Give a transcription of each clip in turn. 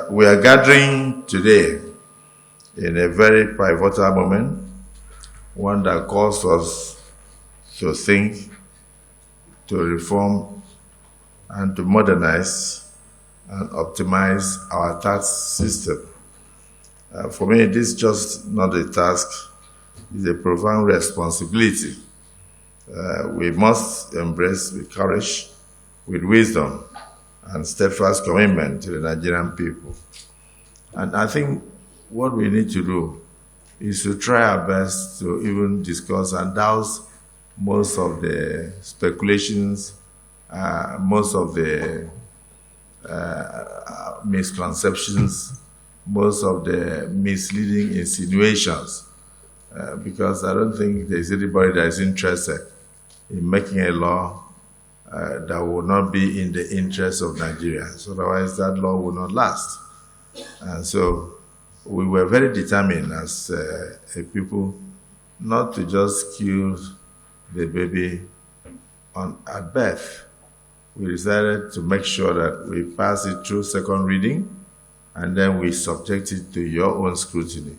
We are gathering today in a very pivotal moment, one that calls us to think, to reform, and to modernize and optimize our tax system. For me, this is just not a task, it's a profound responsibility. We must embrace with courage, with wisdom, and steadfast commitment to the Nigerian people. And I think what we need to do is to try our best to even discuss and douse most of the speculations, most of the misconceptions, most of the misleading insinuations, because I don't think there's anybody that is interested in making a law that will not be in the interest of Nigerians. Otherwise, that law will not last. And so we were very determined as a people not to just kill the baby at birth. We decided to make sure that we pass it through second reading and then we subject it to your own scrutiny.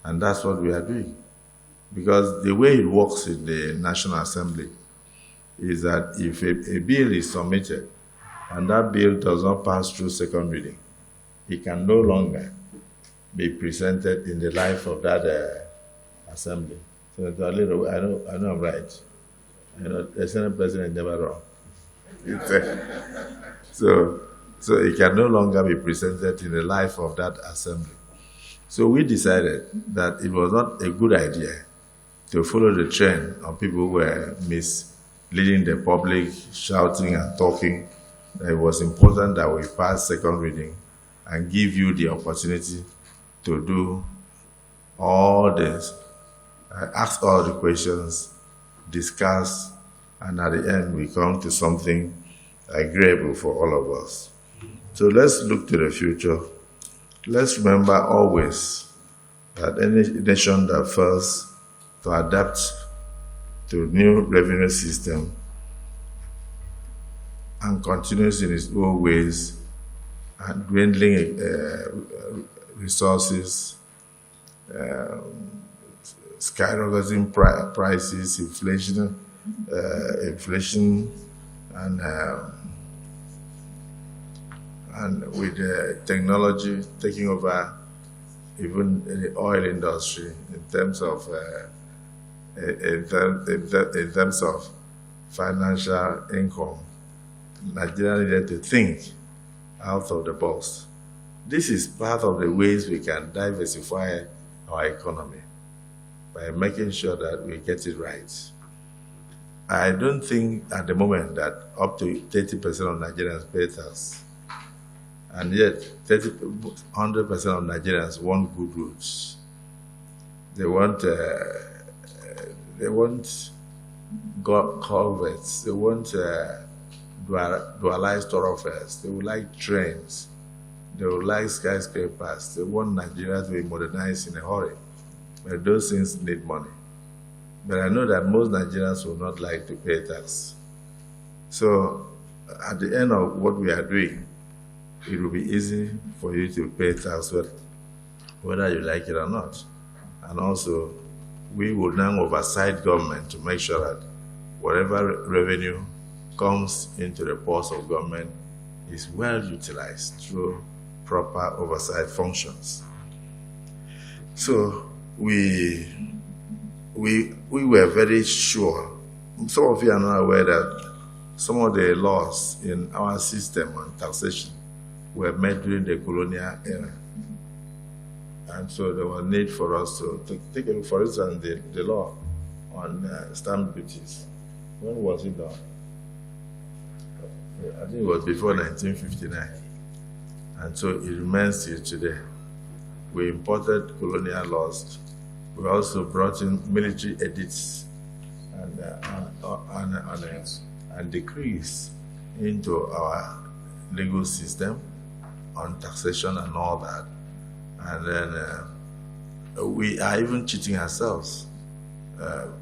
And that's what we are doing. Because the way it works in the National Assembly is that if a bill is submitted and that bill does not pass through second reading, it can no longer be presented in the life of that assembly. So I know I'm right. The Senate President is never wrong. So it can no longer be presented in the life of that assembly. So we decided that it was not a good idea to follow the trend of people who were misleading the public, shouting and talking. It was important that we pass second reading and give you the opportunity to do all this, ask all the questions, discuss, and at the end we come to something agreeable for all of us. So let's look to the future. Let's remember always that any nation that fails to adapt to new revenue system and continues in its old ways and dwindling resources, skyrocketing prices, inflation, and with technology taking over even the oil industry in terms of financial income, Nigeria needed to think out of the box. This is part of the ways we can diversify our economy by making sure that we get it right. I don't think at the moment that up to 30% of Nigerians pay tax, and yet 100% of Nigerians want good roads. They want culverts. They want dualized thoroughfares. They would like trains. They would like skyscrapers. They want Nigeria to be modernized in a hurry. But those things need money. But I know that most Nigerians will not like to pay tax. So at the end of what we are doing, it will be easy for you to pay tax whether you like it or not. And also, we will now oversight government to make sure that whatever revenue comes into the purse of government is well utilized through proper oversight functions. So we were very sure. Some of you are not aware that some of the laws in our system on taxation were made during the colonial era. And so there was need for us to take a look, for instance, the law on stamp duties. When was it done? I think it was before 1959. And so it remains till today. We imported colonial laws. We also brought in military edicts and decrees into our legal system on taxation and all that. And then we are even cheating ourselves.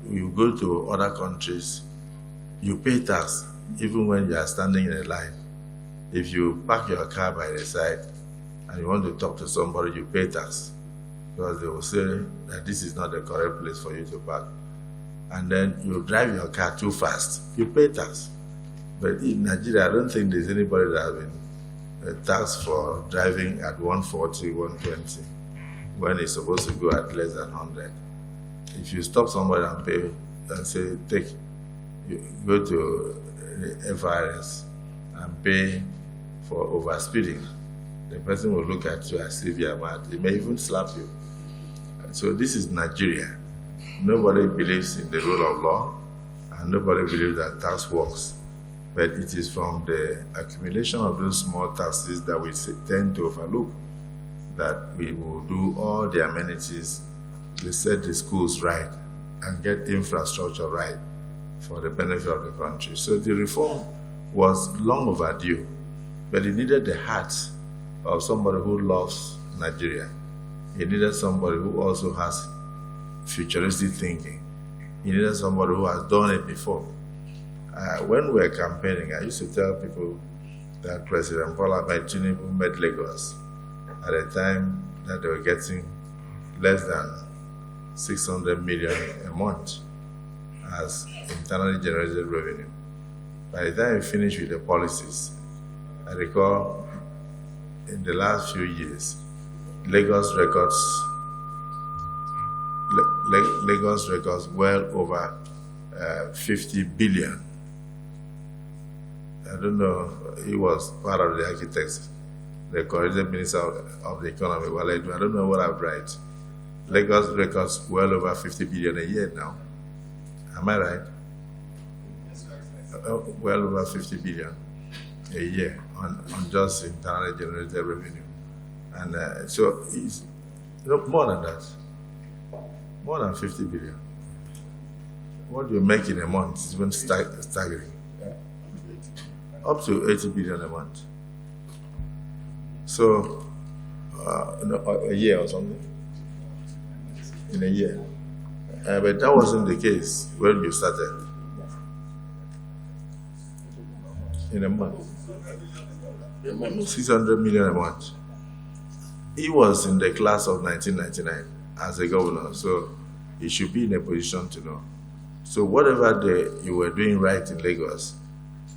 You go to other countries, you pay tax even when you are standing in a line. If you park your car by the side and you want to talk to somebody, you pay tax, because they will say that this is not the correct place for you to park. And then you drive your car too fast, you pay tax. But in Nigeria, I don't think there's anybody that has been taxed for driving at 140, 120, when it's supposed to go at less than 100. If you stop somebody and pay and say, go to the FRS and pay for overspeeding, the person will look at you as if you are mad. They may even slap you. So this is Nigeria. Nobody believes in the rule of law, and nobody believes that tax works. But it is from the accumulation of those small taxes that we tend to overlook, that we will do all the amenities, we set the schools right, and get infrastructure right for the benefit of the country. So the reform was long overdue, but it needed the heart of somebody who loves Nigeria. It needed somebody who also has futuristic thinking. It needed somebody who has done it before. When we were campaigning, I used to tell people that President Bola Tinubu met Lagos at a time that they were getting less than 600 million a month as internally generated revenue. By the time we finished with the policies, I recall in the last few years, Lagos records well over 50 billion. I don't know, he was part of the architects, the current minister of the economy. Well, I don't know what I've right. Lagos records well over 50 billion a year now. Am I right? Well over 50 billion a year on just internally generated revenue. And so it's more than that. More than 50 billion. What you make in a month is even staggering. Up to 80 billion a month. So, a year or something. In a year. But that wasn't the case when you started. In a month. 600 million a month. He was in the class of 1999 as a governor, so he should be in a position to know. So whatever you were doing right in Lagos,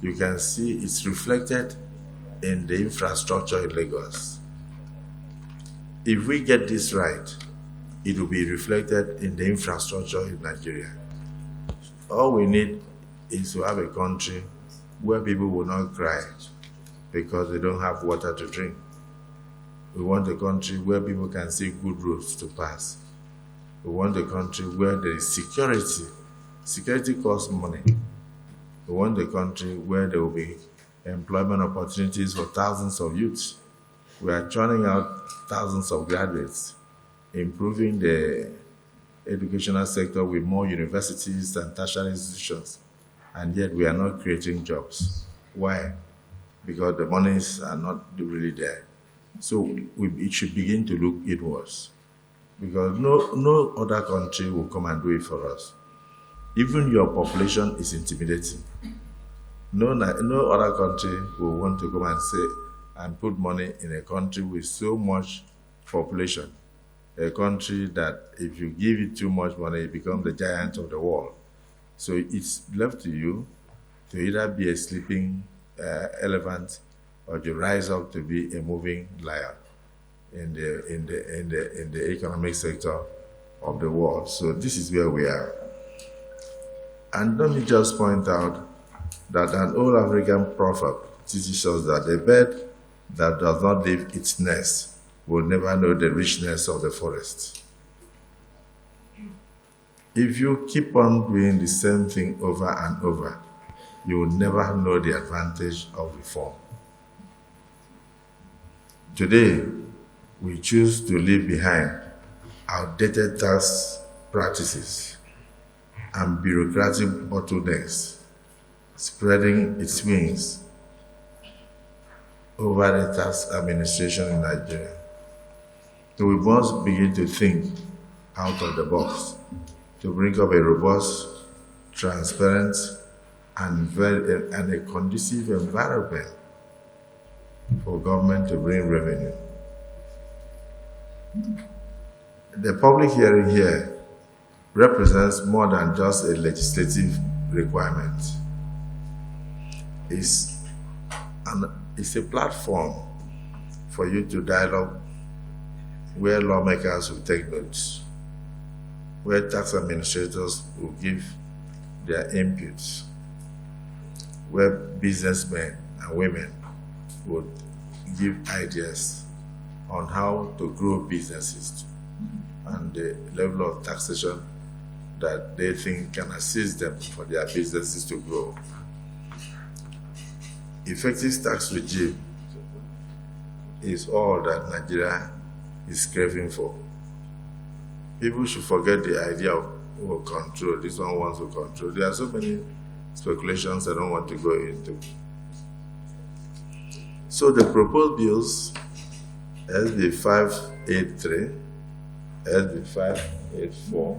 you can see it's reflected in the infrastructure in Lagos. If we get this right, it will be reflected in the infrastructure in Nigeria. All we need is to have a country where people will not cry because they don't have water to drink. We want a country where people can see good roads to pass. We want a country where there is security. Security costs money. We want a country where there will be employment opportunities for thousands of youths. We are churning out thousands of graduates, improving the educational sector with more universities and tertiary institutions, and yet we are not creating jobs. Why? Because the monies are not really there. So it should begin to look inwards, because no other country will come and do it for us. Even your population is intimidating. No other country will want to come and say and put money in a country with so much population, a country that if you give it too much money, it becomes the giant of the world. So it's left to you to either be a sleeping elephant or to rise up to be a moving lion in the economic sector of the world. So this is where we are. And let me just point out that an old African proverb teaches us that a bird that does not leave its nest will never know the richness of the forest. If you keep on doing the same thing over and over, you will never know the advantage of reform. Today, we choose to leave behind outdated tax practices and bureaucratic bottlenecks spreading its wings over the tax administration in Nigeria. So we must begin to think out of the box to bring up a robust, transparent, and a conducive environment for government to bring revenue The public hearing here represents more than just a legislative requirement. It's a platform for you to dialogue, where lawmakers will take notes, where tax administrators will give their inputs, where businessmen and women would give ideas on how to grow businesses and the level of taxation that they think can assist them for their businesses to grow. Effective tax regime is all that Nigeria is craving for. People should forget the idea of control. This one wants to control. There are so many speculations I don't want to go into. So the proposed bills, SB 583, SB 584,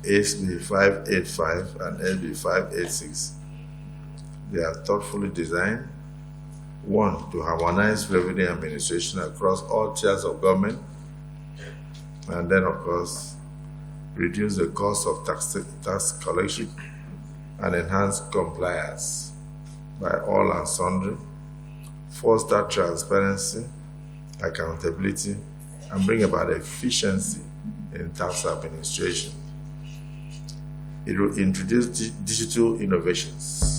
SB 585, and SB 586, they are thoughtfully designed. One, to harmonize revenue administration across all tiers of government, and then, of course, reduce the cost of tax collection and enhance compliance by all and sundry, foster transparency, accountability, and bring about efficiency in tax administration. It will introduce digital innovations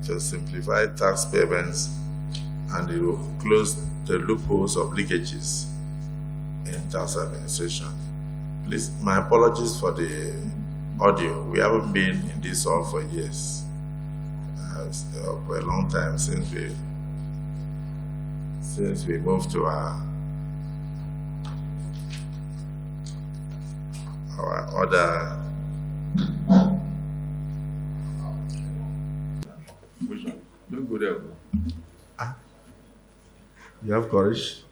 to simplify tax payments, and it will close the loopholes of leakages in tax administration. Please, my apologies for the audio. We haven't been in this hall for years, for a long time since we moved to our other. Which one? Don't go there. You have courage?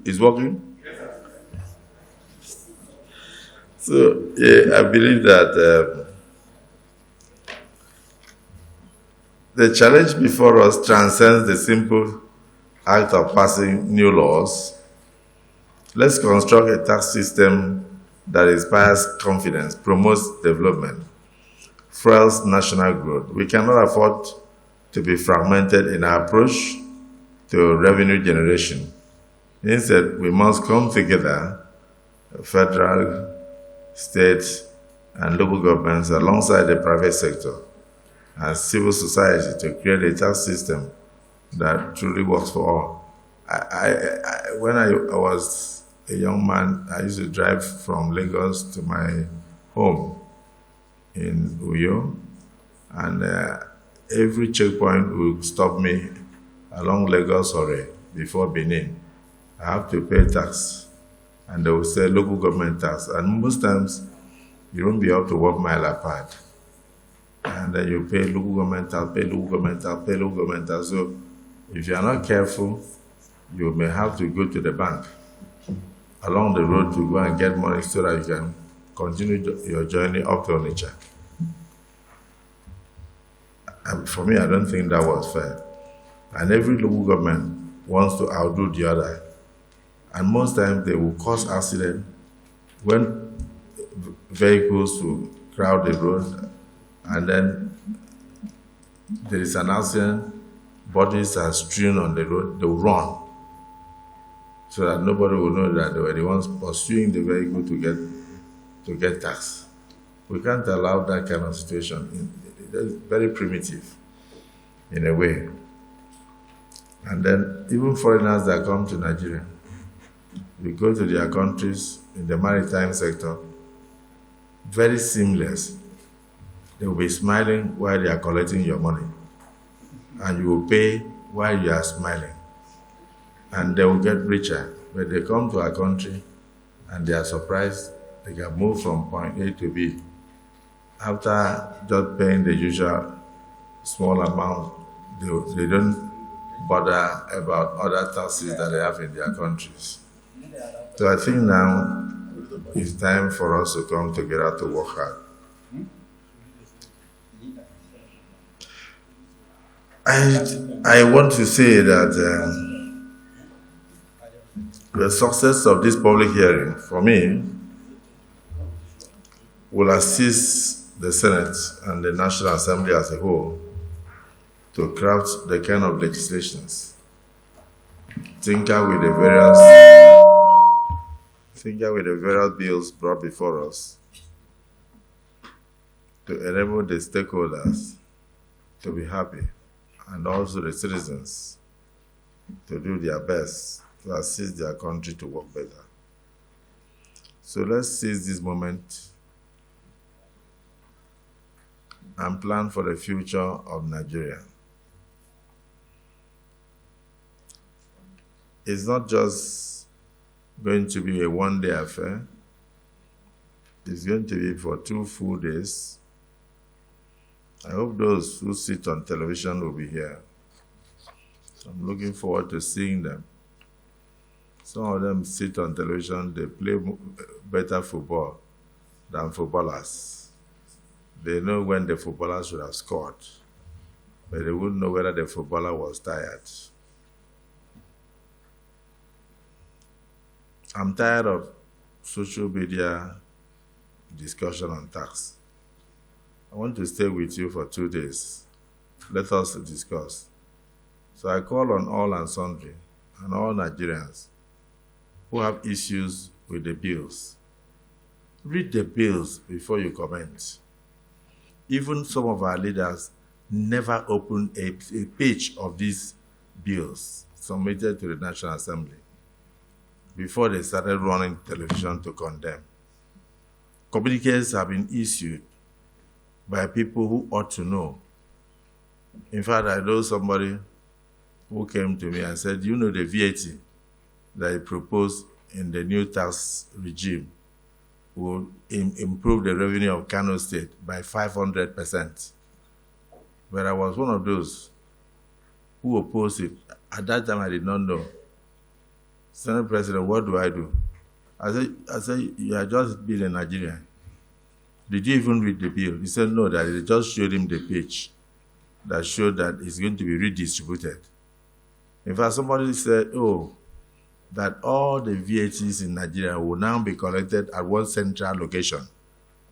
It's working? So, yeah, I believe that the challenge before us transcends the simple act of passing new laws. Let's construct a tax system that inspires confidence, promotes development, fuels national growth. We cannot afford to be fragmented in our approach to revenue generation. Instead, we must come together, federal, state, and local governments, alongside the private sector and civil society, to create a tax system that truly works for all. When I was a young man, I used to drive from Lagos to my home in Uyo, and every checkpoint would stop me along Lagos Ore before Benin. I have to pay tax, and they will say local government tax, and most times you won't be able to 1 mile apart. And then you pay local government tax, pay local government tax, pay local government tax. So if you are not careful, you may have to go to the bank along the road to go and get money so that you can continue your journey up to Onitsha. And for me, I don't think that was fair. And every local government wants to outdo the other. And most times they will cause accident when vehicles will crowd the road, and then there is an accident, bodies are strewn on the road, they will run, so that nobody will know that they were the ones pursuing the vehicle to get tax. We can't allow that kind of situation. It's very primitive in a way. And then even foreigners that come to Nigeria, we go to their countries in the maritime sector, very seamless. They will be smiling while they are collecting your money, and you will pay while you are smiling, and they will get richer. When they come to our country and they are surprised, they can move from point A to B after just paying the usual small amount. They don't bother about other taxes that they have in their countries. So I think now it's time for us to come together to work hard. I I want to say that the success of this public hearing, for me, will assist the Senate and the National Assembly as a whole to craft the kind of legislations, tinker with the various bills brought before us to enable the stakeholders to be happy and also the citizens to do their best to assist their country to work better. So let's seize this moment and plan for the future of Nigeria. It's not just going to be a one-day affair. It's going to be for 2 full days. I hope those who sit on television will be here. I'm looking forward to seeing them. Some of them sit on television, they play better football than footballers. They know when the footballer should have scored, but they wouldn't know whether the footballer was tired. I'm tired of social media discussion on tax. I want to stay with you for 2 days. Let us discuss. So I call on all and sundry and all Nigerians who have issues with the bills. Read the bills before you comment. Even some of our leaders never opened a page of these bills submitted to the National Assembly before they started running television to condemn. Communiques have been issued by people who ought to know. In fact, I know somebody who came to me and said, you know the VAT that he proposed in the new tax regime will improve the revenue of Kano State by 500%. But I was one of those who opposed it. At that time, I did not know. Senate President, what do I do? I said, you are just being a Nigerian. Did you even read the bill? He said, no, that they just showed him the page that showed that it's going to be redistributed. In fact, somebody said, that all the VATs in Nigeria will now be collected at one central location,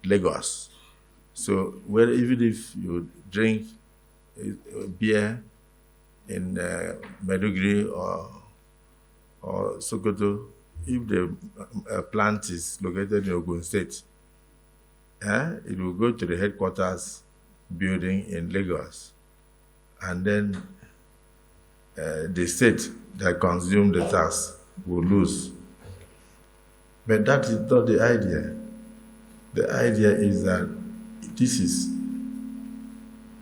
Lagos. So even if you drink beer in Maiduguri or Sokoto, if the plant is located in Ogun State, it will go to the headquarters building in Lagos. And then the state that consumed the tax will lose. But that is not the idea. The idea is that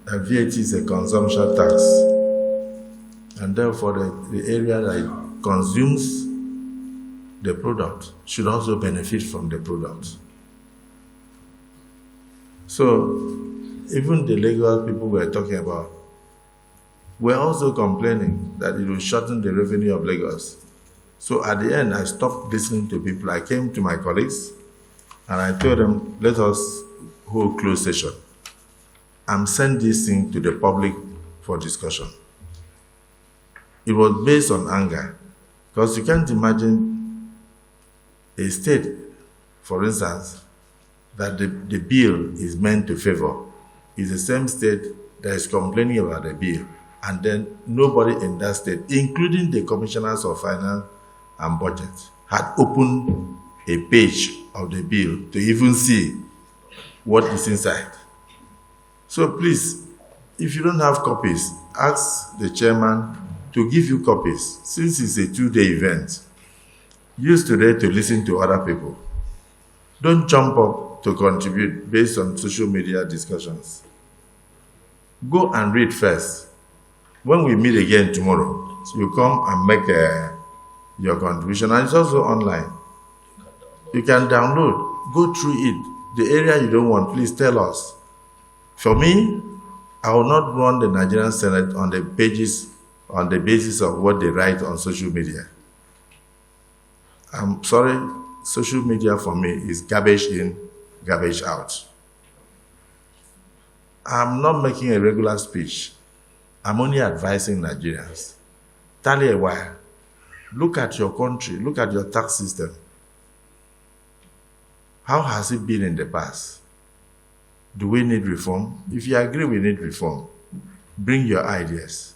VAT is a consumption tax. And therefore the area that consumes the product should also benefit from the product. So even the Lagos people were talking about were also complaining that it will shorten the revenue of Lagos. So at the end, I stopped listening to people. I came to my colleagues and I told them, let us hold closed session and send this thing to the public for discussion. It was based on anger, because you can't imagine a state, for instance, that the bill is meant to favor is the same state that is complaining about the bill, and then nobody in that state, including the commissioners of finance and budget, had opened a page of the bill to even see what is inside. So please, if you don't have copies, ask the chairman to give you copies. Since it's a 2-day event, use today to listen to other people. Don't jump up to contribute based on social media discussions. Go and read first. When we meet again tomorrow, you come and make your contribution, and it's also online. You can download, go through it. The area you don't want, please tell us. For me, I will not run the Nigerian Senate on the basis of what they write on social media. I'm sorry, social media for me is garbage in, garbage out. I'm not making a regular speech. I'm only advising Nigerians. Tally a while. Look at your country. Look at your tax system. How has it been in the past? Do we need reform? If you agree we need reform, bring your ideas.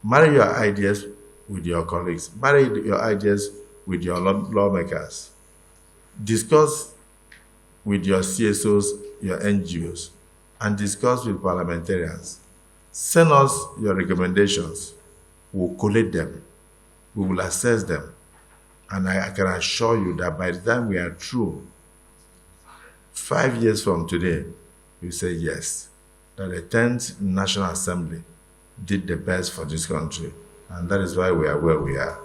Marry your ideas with your colleagues. Marry your ideas with your lawmakers. Discuss with your CSOs, your NGOs, and discuss with parliamentarians. Send us your recommendations. We'll collate them. We will assess them. And I can assure you that by the time we are through, 5 years from today, you say yes, that the 10th National Assembly did the best for this country. And that is why we are where we are.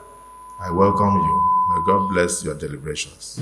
I welcome you. May God bless your deliberations.